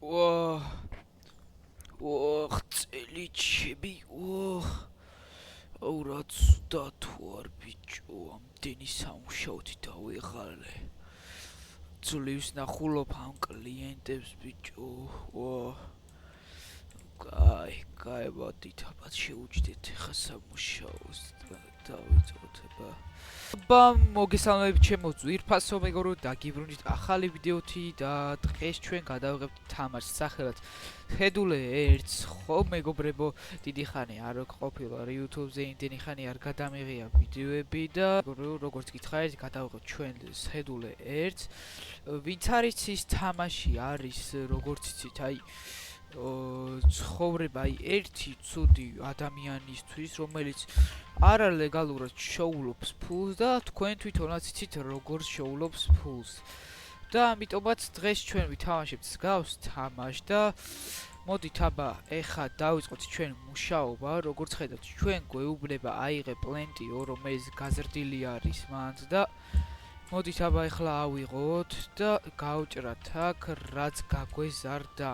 Oh, oh, წელიჩები, რაც დათო არ ბიჭო, ამდენი სამუშაოთი დავიღალე. ძლივს ნახულობ ამ კლიენტებს ბიჭო. კაებადით, აბა შეუჯდეთ ხა სამუშაოს დავიწყოთ აბა. მოგესალმებით ჩემო ძვირფასო მეგობრო, დაგიბრუნდით ახალი ვიდეოთი და დღეს ჩვენ გადავიღებთ თამაშს სახელად ხედულე 1. ხო მეგობრებო, დიდი ხანი არ ყოფილა YouTube-ზე, იმდენი ხანი არ გადამიღია ვიდეოები და როგორც გითხარით, გადავიღებთ ჩვენ ხედულე 1. ვინც არის ის თამაში არის, როგორც იცით, აი ცხოვრება ერთი ცუდი ადამიანისთვის, რომელიც არალეგალურად შოულობს ფულს და თქვენ თვითონაც იცით როგორ შოულობს ფულს. და ამიტომაც დღეს ჩვენ ვითამაშებთ მსგავს თამაშს და მოდით აბა ეხა დავიწყოთ ჩვენ მუშაობა. როგორც ხედავთ, ჩვენ გვეუბნება აიღე პლენტი 2, რომელიც გაზრდილი არის მანდ და მოდით აბა ეხლა ავიღოთ და გავჭრათ აქ რაც გაგვეზარდა.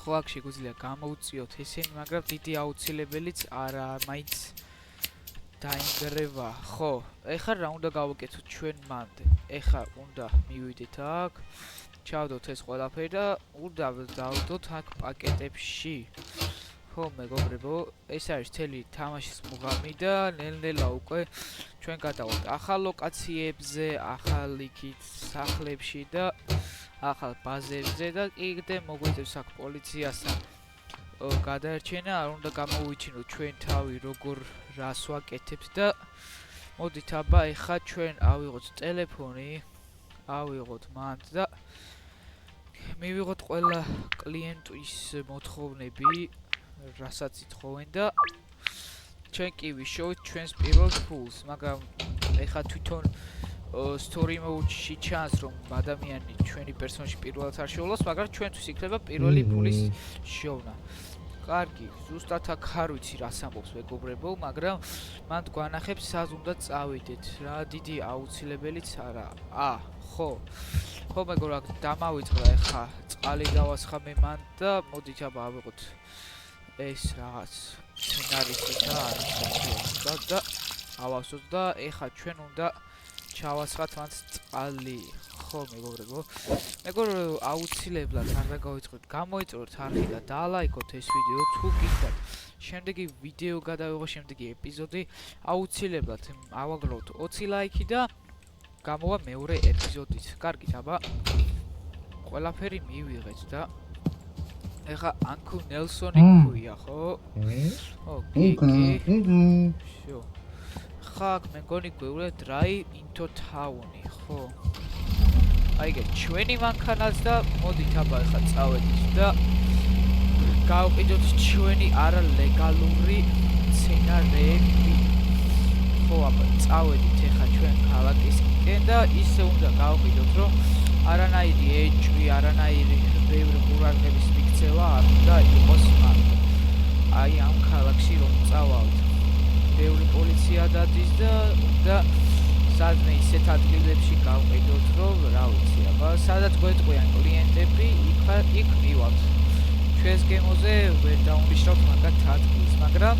ხო, აქ შეგვიძლია გამოუწიოთ ესენი, მაგრამ დიდი აუცილებელიც არა, მაინც დაინგრევა. ხო, ეხლა რა უნდა გავაკეთოთ ჩვენ მანდ? ეხლა უნდა მივიდეთ აქ, ჩავდოთ ეს ყველაფერი და უნდა დავდოთ აქ პაკეტებში. ხო, მეგობრებო, ეს არის მთელი თამაშის მუღამი და ნელ-ნელა უკვე ჩვენ გადავალთ ახალ ლოკაციებზე, ახალ იქით სახლებში და ახალ ბაზებზე და კიდე მოგვიწევს აქ პოლიციასთან გადაერჩენა, არ უნდა გამოვიჩინოთ ჩვენ თავი როგორ რას ვაკეთებთ და მოდით აბა ეხა ჩვენ ავიღოთ ტელეფონი, ავიღოთ მანდ და მივიღოთ ყველა კლიენტის მოთხოვნები, რასაც ითხოვენ და ჩვენ კი ვიშოვით ჩვენს პირველ ფულს, მაგრამ ეხა თვითონ story mode-ში ჩანს რომ ადამიანი ჩვენი პერსონაჟი პირველად არ შეულობს, მაგრამ ჩვენთვის იქნება პირველი ფულის შოვნა. კარგი, ზუსტად აქ არ ვიცი რას ამბობს მეგობრებო, მაგრამ მანდ გვანახებს სად უნდა წავიდეთ. რა დიდი აუცილებელიც არა. ხო. ხო მეგობრებო, აქ დამავიწყდა ეხა წყალი დავასხამე მანდ და მოდით აბა ავიღოთ ეს რაღაც სცენარისტი და არის და ავავსოთ და ეხა ჩვენ უნდა ჩავასხათ მანდ წყალი. ხო მეგობრებო, აუცილებლად არ დაგავიწყოთ, გამოიწვევთ არხი და დალაიქოთ ეს ვიდეო თუ გიხდათ. შემდეგი ვიდეო გადავიღო, შემდეგი ეპიზოდი აუცილებლად ავაგროვოთ 20 ლაიქი და გამოვა მეორე ეპიზოდით. კარგით, აბა ყველაფერი მივიღეთ და ეხა ანკუ ნელსონი ქვია, ხო? შო. ხაკ მეგონი გვეულე dry into town-ი, ხო? აიგე ჩვენი მანქანაც და მოდით აბა ეხა წავედით და გავყიდოთ ჩვენი არალეგალური სცენარები. ხო, აბა წავედით ეხა ჩვენ ქალაქისკენ და ისე უნდა გავყიდოთ რომ არანაირი ეჭვი, არანაირი ბევრი ყურადღების მიქცევა არ უნდა იყოს მანდ. აი ამ ქალაქში რომ წავალთ, ბევრი პოლიცია დადის და უნდა სადმე ისეთ ადგილებში გავყიდოთ რომ რა ვიცი აბა სადაც გვეტყვიან კლიენტები, იქ მივავალთ. ჩვენს გემოზე ვერ დაუნიშნავთ მაგათ ადგილს, მაგრამ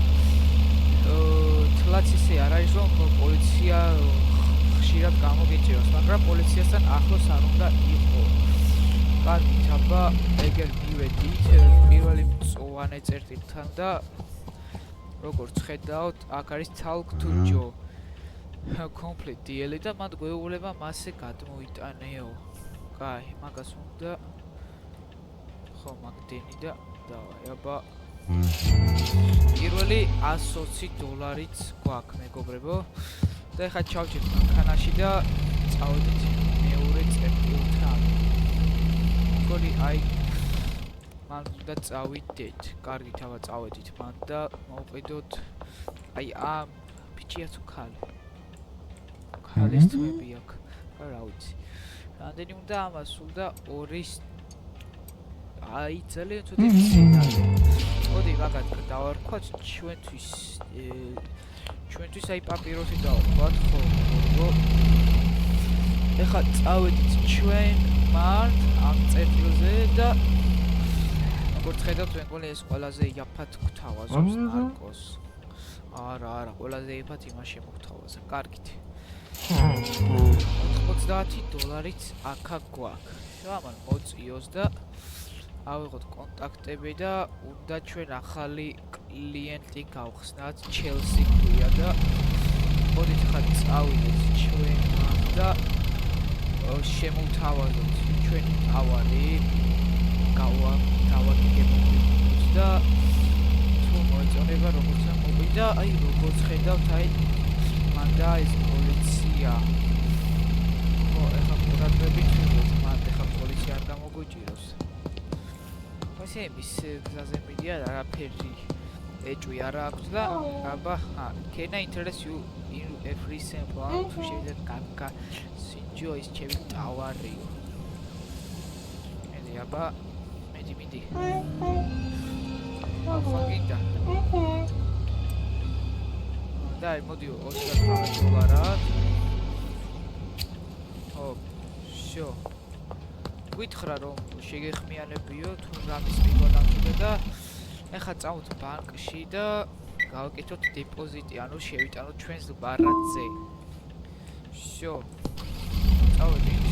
თლაც ისე არ არის რომ პოლიცია ხშირად გამოგეჭიროს, მაგრამ პოლიციასთან ახლოს არ უნდა იყო. კარგით, აბა ეგერ მივედით პირველი მწვანე წერტილთან და როგორც ხედავთ, აქ არის talk to Joe. complete deal-ი და მანდ გვეუბნება მასზე გადმოიტანეო. კაი, მაგას უნდა ხო მაგდენი და დავაი, აბა პირველი $120-იც გვაქვს მეგობრებო და ეხლა ჩავჭერთ მანქანაში და წავედით მეორე წერტილთან. მგონი აი მანდ უნდა წავიდეთ. კარგით, აბა წავედით მანდ და მოვყიდოთ აი ამ ბიჭია თუ ხალი. ხალის თვები აქ. რა ვიცი. რამდენი უნდა ამასულ და 2 აი ძალიან ცუდი სცენარი. მოდი მაგათ დავარქვათ ჩვენთვის აი პაპიროსი დავარქვათ, ხო. ეხლა წავედით ჩვენ მართ ამ წერტილზე და როგორც ხედავთ მე მგონი ეს ყველაზე იაფად გვთავაზობს ნარკოს. არა, ყველაზე იაფად იმას შემოგთავაზა. კარგით. $90 აქა გვაქვს. ამან მოწიოს და ავიღოთ კონტაქტები და უნდა ჩვენ ახალი კლიენტი გავხსნათ, ჩელსი ქვია და მოდით ხა წავიდეთ ჩვენ და შემოვთავაზოთ ჩვენი ტავარი გავაგიგებთ და თუ მოეწონება როგორც მოვიდა, აი როგორც ხედავთ, აი მანდა ეს პოლიცია. ეხლა ყურადღებით ვიღოთ, მანდ ეხლა პოლიცია არ გამოგვიჭიროს. ესე მის გზაზე მიდიან, არაფერი ეჭვი არ აქვს და აბა, can I interest you in a free sample? თუ შეიძლება სინჯო ის ჩემი ტავარიო. მე აბა, მიდი. ხაგიდა. დაი, მოდიო, $20. შო. გითხრა რომ შეგეხმიანებიო თუ რამის მიგონამდე და ეხლა წავთ ბანკში და გავაკეთოთ დეპოზიტი, ანუ შევიტანოთ ჩვენს ბარათზე. შო. წავედით.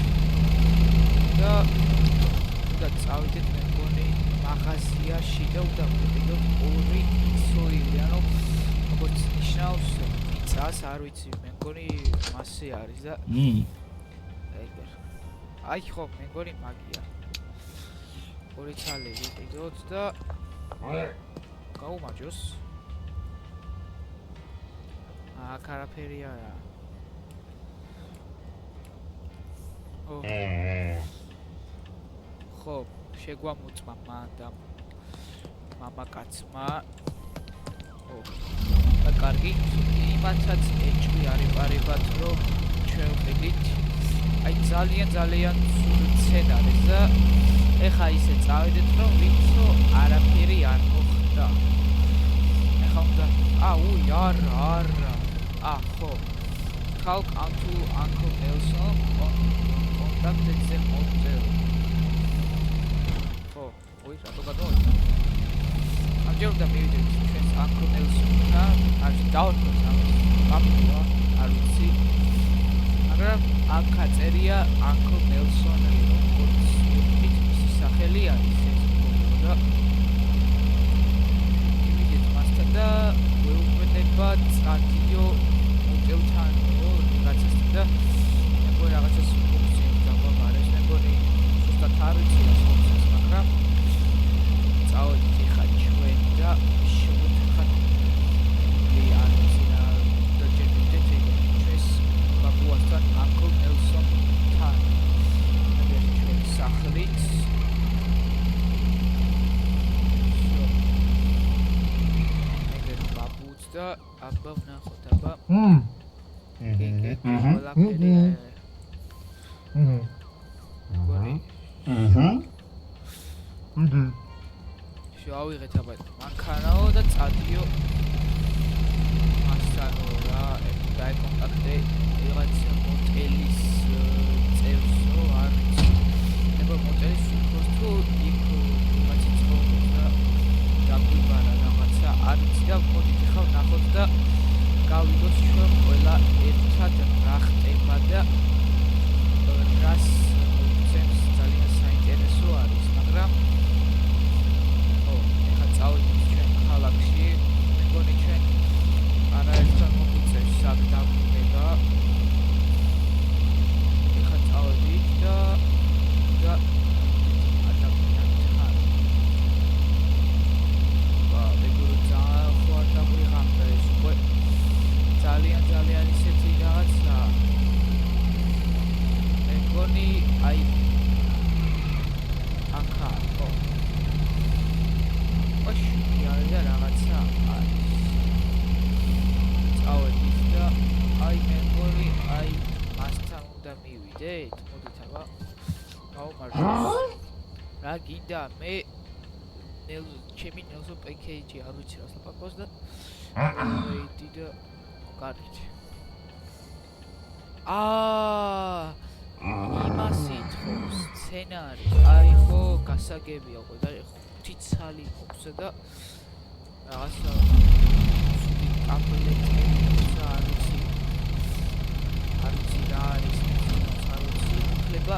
და წავიდეთ მე მგონი მაღაზიაში და უნდა ვიყიდოთ 2 სოილი, ანუ როგორც ნიშნავს მიწას, არ ვიცი, მე მგონი მასე არის და აი ხო, მე მგონი მაგია. 2 ცალი ვიყიდოთ და გაუმაჯოს. აქ არაფერი არა. ხო, შეგვამოწმა მანდა მამაკაცმა. და კარგი, იმათაც ეჭვი არ იპარებათ, რომ ჩვენ ვყიდით. აი ძალიან სულ სცენარის და ეხა ისე წავედეთ, რომ ვიცო არაფერი არ მოხდა. ეხა უნდა არა. ხო. Talk to Uncle Nelson contact the hotel. რატო გადავიდა? ამჯერ უნდა მივიდეთ ჩვენს Uncle Nelson-თან, არ დავთქვით კაპიტა, არ ვიცი. მაგრამ აქ აწერია Uncle Nelson-ი, როგორც მისი სახელი არის ეს და მივიდეთ მასთან და ვეუბნება წადიო ჰოტელთან რაღაცასთან და მე მგონი რაღაცას ფუნქციებს დავაბარეს, მე მგონი ზუსტად არ ვიცი რა ფუნქციას, მაგრამ წავედით ხა ჩვენ და შევუთხართ ლიანსინა და ჯერმიდეთ ჩვენს ბაბუასთან Uncle Nelson-თან. ეს ჩვენი სახლით. ეგრე ბაბუც და აბა ვნახოთ, აბა. შევავიღეთ აბა მანქანაო და წადიო მასთანო რა დაეკონტაქტე რაღაც მოტელის წევრსო არ ვიცი. ეხლა მოტელის სულფოს თუ იქ რაღაცა ცხოვრობს და დაგვიბარა რაღაცა არ ვიცი და მოდით ხა ვნახოთ და გავიგოთ ჩვენ ყველა ერთად რა ხდება და რას მოგცემს ძალიან საინტერესო არის, მაგრამ წავედით ჩვენ ქალაქში, მე მგონი ჩვენ არაერთხელ მოგვიწევს აქ დაბრუნება. ეხლა წავედით და ადამიანთან. მეგობრებო, ხო არ დაგვიღამდა ეს უკვე ძალიან ისეთი რაღაცა. მე მგონი აი აქა ხო და რაღაცა არის. წავედით და აი მე მგონი აი მასთან უნდა მივიდეთ, მოდით აბა გავუმარჯოს. რა გინდა მე ჩემი ნელსონ პეკეიჯი არ ვიცი რას ლაპარაკობს და ვეიდი და კარგით. სცენარი აი ხო გასაგებია ხო და 5 ცალი მოხსა და რაღაცა კაპლეტები არ ვიცი რა არის უფლება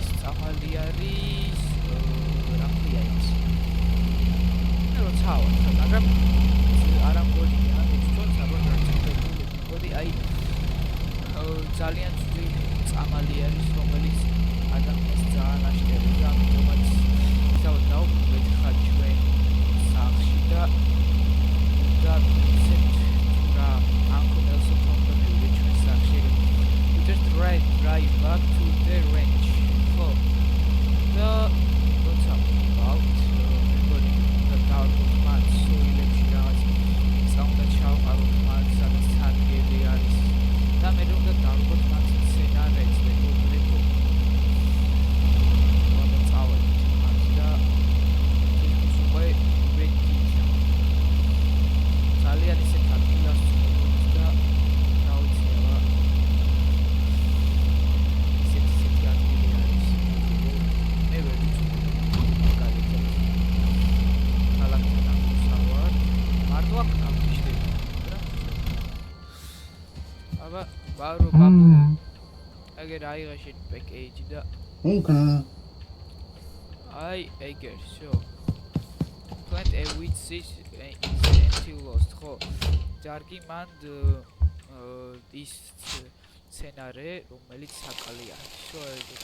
სწავალი არის რა ქვია ის მე როცა მაგრამ არ ამგონია თვითონ საბოლოოდ აი ძალიან ძველი წამალი არის რომელიც ადამიანს ძალიან აშკარებს და ამიტომაც დავუკვირდეთ ხარ ჩვენ სახლში და ისეთ რა ამქონელს თომბები ჩვენ სახლში we just drive back to the ranch ხო და როცა მეგონი და დავუკვირდეთ მათ სოილებში რაღაც საუნდა ჩავყავთ მათ სადაც სადგელი არის და მე უნდა დავუკვირდეთ მათ სცენარიც მეგობრებო ძალიან ისეთ ადგილას ვცხოვრობთ და რა ვიცი რა ისეთი ადგილი არის მე ვერ ვიცი მაგალითად ქალაქთან ამოსავარ მარტო აქ ამიშდები რა აბა ბარო ბაბუ აგერ აიღე შენ პეკეიჯი და აი ეგერ შო plant a wheat seed until lost ხო ჯარგი მან ის სცენარე რომელიც საკალია შო ეგერ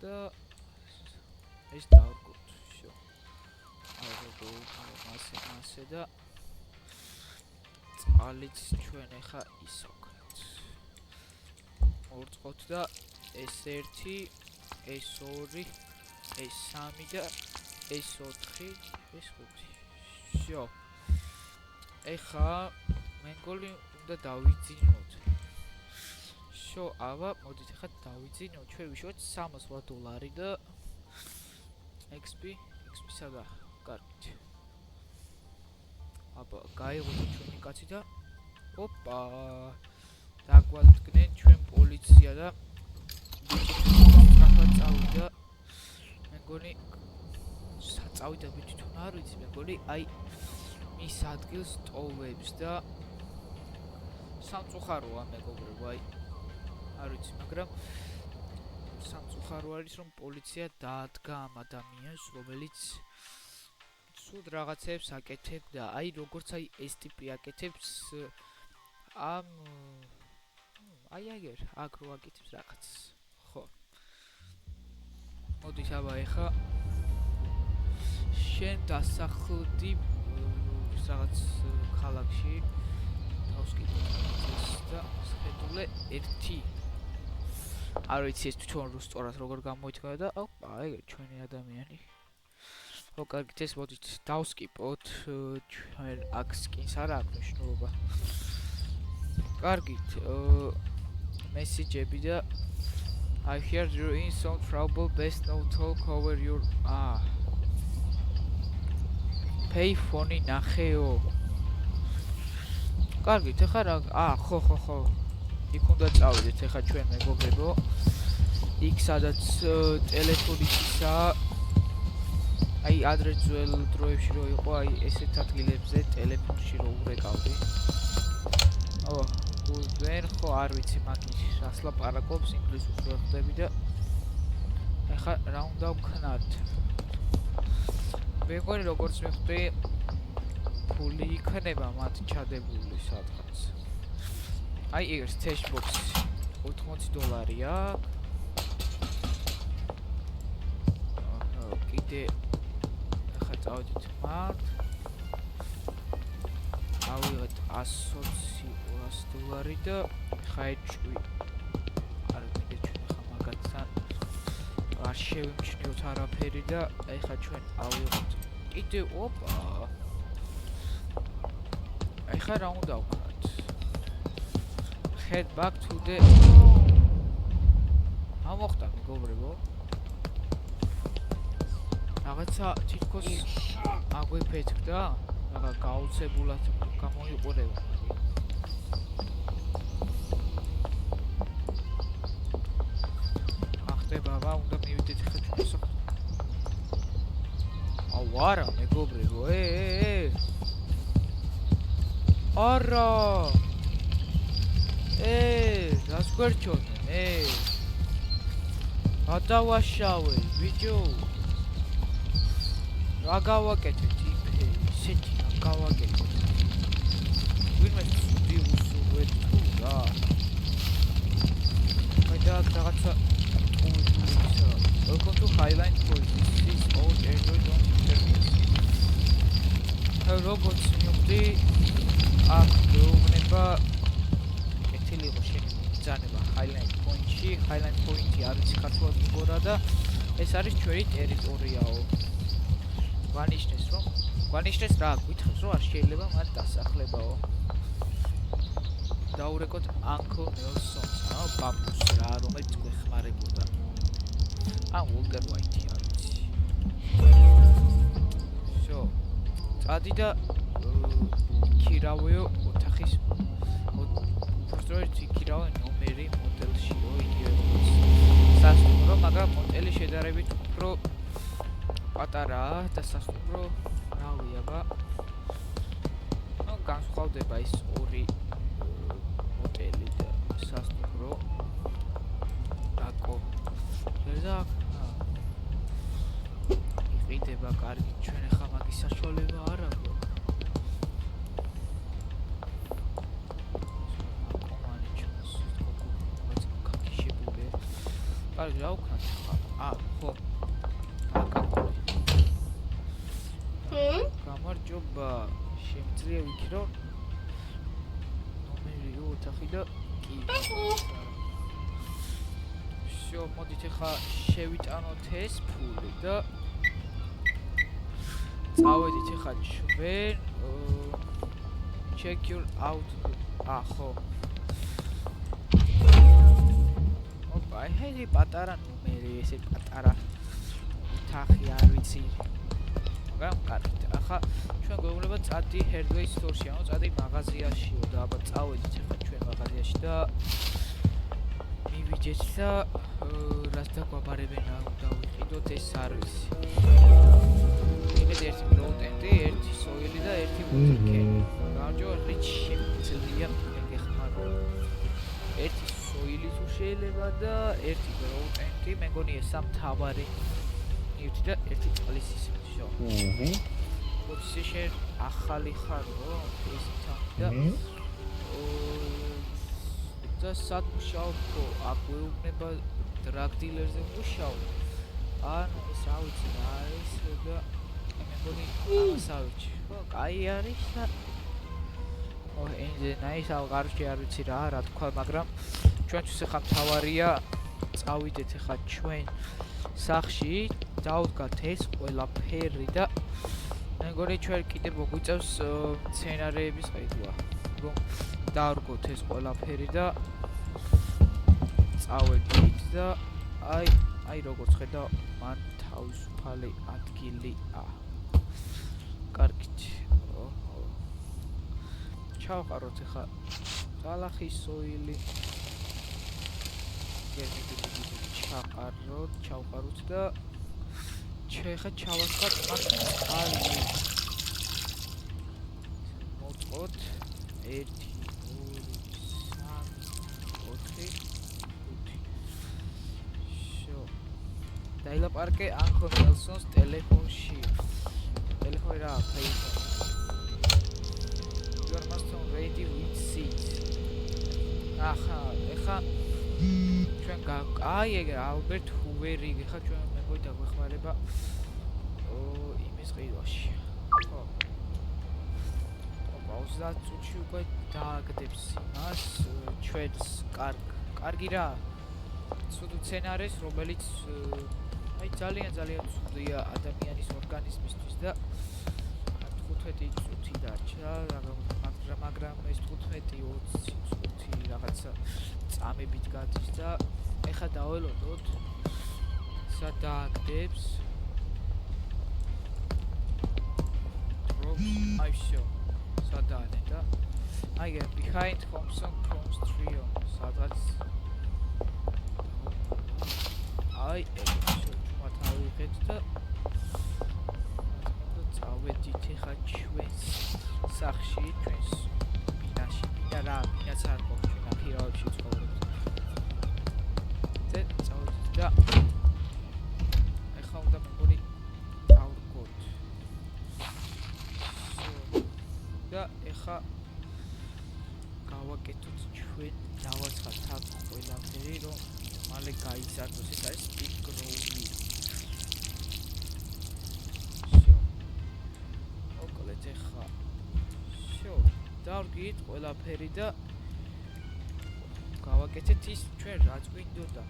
და ეს დავგოთ შო აგო მასე და წყალიც ჩვენ ახლა ისო ვქნათ ორწყოთ და ეს 1 ეს 2 ეს 3 და ეს 4 ეს 5 შო ეხა მეგონი უნდა დავიძინოთ შო აბა მოდით ეხა დავიძინოთ ჩვენ ვიშოთ $300 და XP სადა კარგით აბა გაიღოთ ჩვენი კაცი და ოპა დაგვადგნენ ჩვენ პოლიცია და ტრაფა წავიდა მეგონი წავიდა თვითონ არ ვიცი მეგონი აი ის ადგილს ტოვებს და სამწუხაროა მეგობრებო აი არ ვიცი მაგრამ სამწუხარო არის რომ პოლიცია დაადგა ამ ადამიანს რომელიც სულ რაღაცებს აკეთებდა აი როგორც აი ეს ტიპი აკეთებს ამ აი აგერ აქ რო აკეთებს რაღაც ხო მოდი აბა ეხა შენ დასახლდი რაღაც ქალაქში დავსკიდეთ და შეხედულე 1 არ ვიცი ეს თვითონ რუსტორად როგორ გამოიჩქარა და ოპა ეგ ჩვენი ადამიანი ხო კარგით ეს მოდით დავსკიპოთ ჩვენ აქ სკინს არ აქვს მნიშვნელობა კარგით მესიჯები და I heard you're in some trouble best not talk over your payphone ნახეო კარგით ეხლა რა ხო იქ უნდა წავიდეთ ეხლა ჩვენ მეგობრებო იქ სადაც ტელეფონისა აი ადრე ძველ დროებში რო იყო აი ესეთ ადგილებზე ტელეფონში რო ურეკავდი ვერ ხო არ ვიცი მაგის რას ლაპარაკობს ინგლისურს ვერ ხვდები და ეხლა რა უნდა ვქნათ მეგონი როგორც მივხვდი ფული იქნება მათ ჩადებული სადღაც აი ეს თეშბოქსი $80-ია კიდე ახლა წავედით მათ ავიღეთ $120 და ხაიჭვი არ მიგე ჩვენ ახლა მაგათთან არ შევიმჩნიოთ არაფერი და ახლა ჩვენ ავიღოთ კიდე ოპა ახლა რა უნდა ვქნათ head back to the ამოხდა მეგობრებო რაღაცა თითქოს აგვიფეთქდა რაღაც გაუცებულად გამოიყურება აბა უნდა მივიდეთ ხა ჩვენ სახლ. აუ არა მეგობრებო არა რას გვერჩოდნენ გადავაშავე ბიჭო რა გავაკეთეთ იქ ისეთი რა გავაკეთეთ ვინმე ცუდი უსურვეთ თუ რა და რაღაცა welcome to Highline Point. This is old Android on internet. Robots მივხვდი აქ მეუბნება კეთილი იყო შენი ბრძანება Highline Point-ში. Highline Point-ი არის ქართულად მიგორა და ეს არის ჩვენი ტერიტორიაო. გვანიშნეს რა გვითხრს რომ არ შეიძლება მათ დასახლებაო. დაურეკოთ Uncle Nelson's ბაბუს რა რომელიც გვეხმარებოდა. Walter White არის. წადი და ქირავეო ოთახის უბრალოდ ქირავე ნომერი მოდელშიო იგივე როგორც სასტუმრო, მაგრამ მოდელი შედარებით უფრო პატარაა და სასტუმრო რავი აბა. განსხვავდება ის ორი მოდელი და სასტუმრო. და იყიდება კარგი ჩვენ ახლა მაგის საშუალება არ აქვს. კომანი ჩვენს კოკო კაკიშებული. კარგი რა ვქნათ ახლა? ხო. გამარჯობა. შემიძლია ვიქირო ნომერი ოთახი და კი. მოდით ახლა შევიტანოთ ეს ფული და წავედით ახლა ჩვენ check your out ხო ოპა ეს პატარა ნომერი ესე პატარა თახი არ ვიცი მაგრამ კარგი ახლა ჩვენ გვეუბნება წადი hardware store-ში ანუ წადი მაღაზიაშიო და აბა წავედით ახლა ჩვენ მაღაზიაში და მივიჯეთ და რას დაგვაბარებენ უნდა ვიყიდოთ ეს არის იმედ ერთი პროუტენტი, ერთი სოილი და ერთი ვუტერკენი გამარჯობა რიჩ შემიძლია მეგეხმარო ერთი სოილი თუ შეიძლება და ერთი პროუტენტი მე მგონი ეს სამთავარი ერთი და ერთი წყლის ისე პოზიციაში ახალი ხარო ეს თამდა და სად მუშაობ ხო აქ ვეუბნება drug dealers-ზე მუშაობ ანუ ეს რა ვიცი რა არის და მე მგონი ამასავეჩი ხო კაი არის და ენზე ნაის აღარში არ ვიცი რა თქვა მაგრამ ჩვენთვის ახლა მთავარია წავიდეთ ახლა ჩვენ სახში დავდგათ ეს ყველაფერი და მე მგონი ჩვენ კიდე მოგვიწევს სცენარეების ყიდვა რომ დავდგოთ ეს ყველაფერი და წავედით და აი როგორც ხედავ მან თავისუფალი ადგილია კარგით ჩავყაროთ ახლა დალახის სოილი ჩავყაროთ და ხა ჩავასხათ მას წყალი მოწყოთ 1 2 3 4 დაილაპარაკე Uncle Nelson's ტელეფონში ტელეფონი რა payphone you are must ready with seats ახლა ჩვენ აი ეგ ალბერტ ჰუვერი ხა ჩვენ მეგობრ დაგვეხმარება იმის ყიდვაში ხო 30 წუთში უკვე დააგდებს იმას ჩვენს კარგი რა ცუდ სცენარეს რომელიც აი ძალიან ცუდია ადამიანის ორგანიზმისთვის და 15 წუთი დარჩა მაგრამ ეს 15-20 წუთი რაღაცა წამებით გადის და ეხა დაველოდოთ სად დააგდებს აი შო სადაა და აი behind Thompson Cross Trio სადაც აი ეგ მათ ავიღეთ და წავედით ეხა ჩვენს სახში, ჩვენს ბინაში, ბინაც არ გვაქვს ჩვენ აქირავებში ცხოვრობთ. წავედით და ეხა უნდა მეგონი დავრგოთ. და ეხა გავაკეთოთ ჩვენ დავაცხათ აქ ყველაფერი, რომ მალე გაიზარდოს. ეს არის big growly. მოკლედ ეხა დავრგით ყველაფერი და გავაკეთეთ ის ჩვენ რაც გვინდოდა.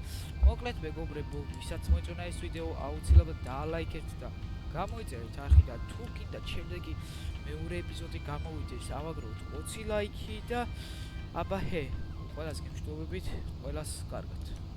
მოკლედ მეგობრებო, ვისაც მოეწონა ეს ვიდეო, აუცილებლად დაალაიქეთ და გამოიწერეთ არხი და თუ გინდათ შემდეგი მეორე ეპიზოდი გამოვიდეს, ავაგროთ 20 ლაიქი და აბა ჰე, ყველას გემშვიდობებით, ყველას კარგად.